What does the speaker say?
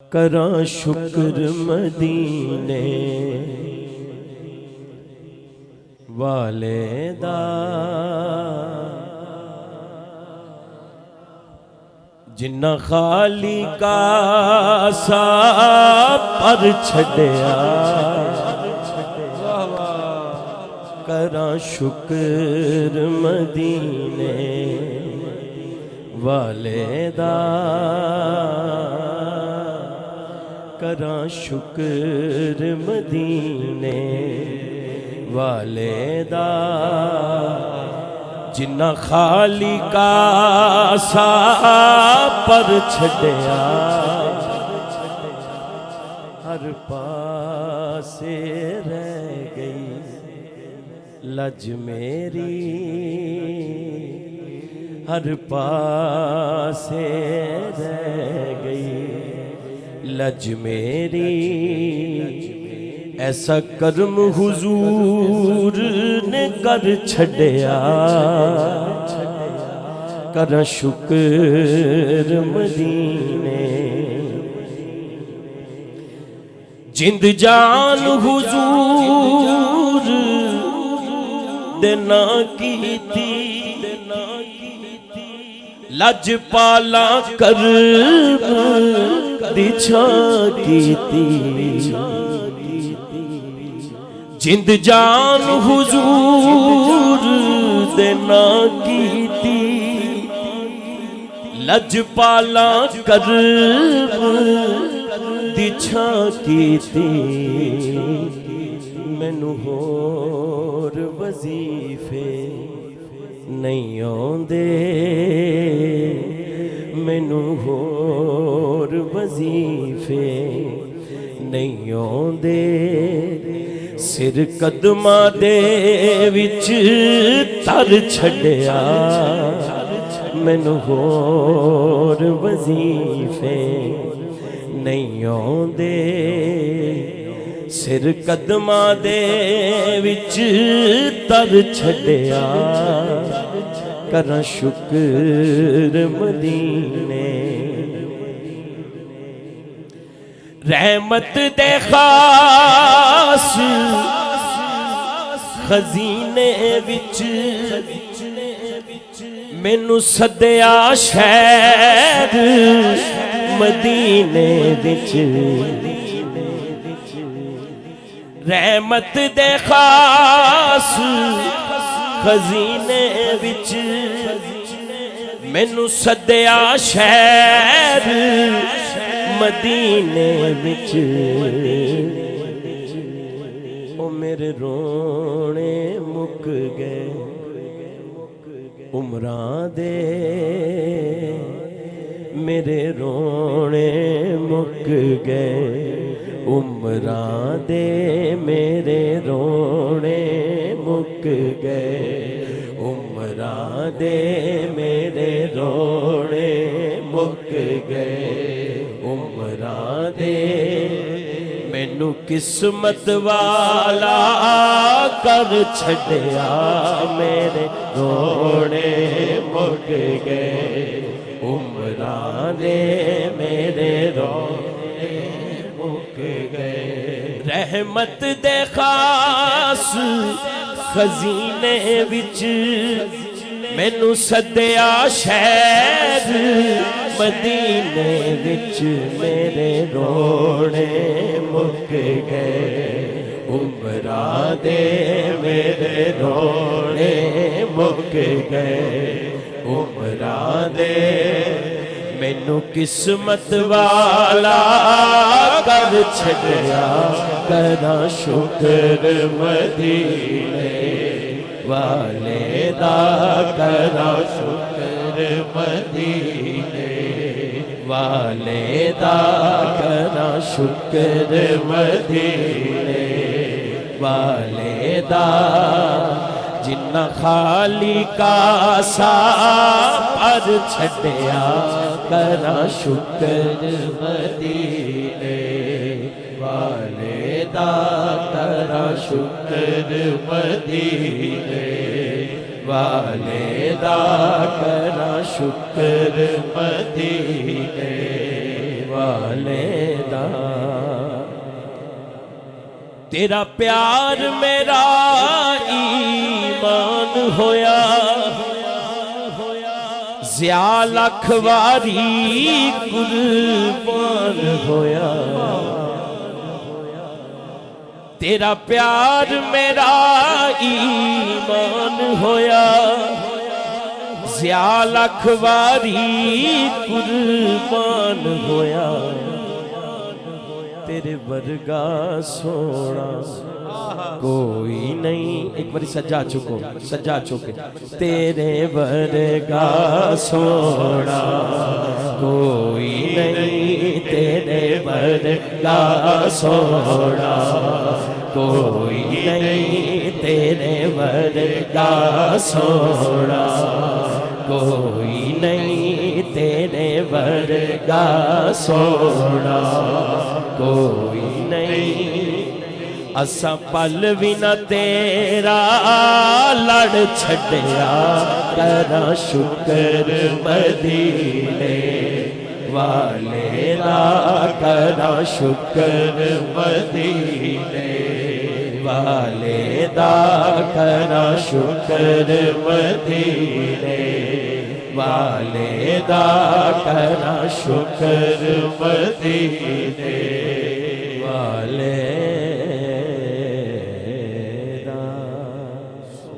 کراں شکر مدینے والے دا جنہ خالی کا سا پر چھڑیا کراں شکر مدینے والے دا کراں شکر مدینے والے دا جنہ خالی کا سا پر چھڑیا ہر پاسے رہ گئی لج میری ہر پاسے رہ گئی لج میری ایسا کرم حضور نے کر چھڑیا کراں شکر مدینے جند جان حضور دینا کیتی لج پالا کر دچھا کیتی جند جان حضور دینا کیتی لج پالا کر دچھا کیتی مینوں ہور وظیفے نہیں آندے مینوں ہور وظیفے نہیں آندے سر قدماں دے وچ تر چھڑیا مینوں ہور وظیفے نہیں آندے سر قدماں دے وچ تر چھڑیا کراں شکر مدینے رحمت دے خاص خزینے وچ مینوں سدیا شہر مدینے وچ رحمت دے خاص خزینے وچ مینوں سدیا شہر مدینے وچ او میرے رونے مک گئے عمراں دے میرے رونے مک گئے عمراں دے میرے رونے مک گئے عمراں دے میرے رونے مک گئے عمراں دے مینوں قسمت والا کر چھڑیا میرے رونے مک گئے عمراں دے میرے رونے مک گئے رحمت دے خاص خزینے وچ مینوں سدیا شہر مدینے وچ میرے رونے مک گئے عمراں دے میرے رونے مک گئے عمراں دے مینوں قسمت والا کر چھڑیا کراں شکر مدینے والے دا کراں شکر مدینے والے دا کراں شکر مدینے والے دا جنہ خالی کا سا پر چھڑیا کراں شکر مدینے والے دا کراں شکر مدینے والے دا کراں شکر مدینے والے دا تیرا پیار میرا ایمان ہویا زیا لکھ واری قربان ہویا تیرا پیار میرا ایمان ہویا زیا لکھ واری قربان ہویا تیرے ورگا سونا کوئی نہیں ایک باری سجا چکے تیرے ورگا سونا کوئی نہیں تیرے ورگا سونا کوئی نہیں تیرے ورگا سونا کوئی نہیں تیرے ورگا سونا کوئی نہیں اساں پل بھی نہ تیرا لڑ چھڑیا کراں شکر مدینے والے دا کراں شکر مدینے والے دا کراں شکر مدینے والے دا کراں شکر مدینے والے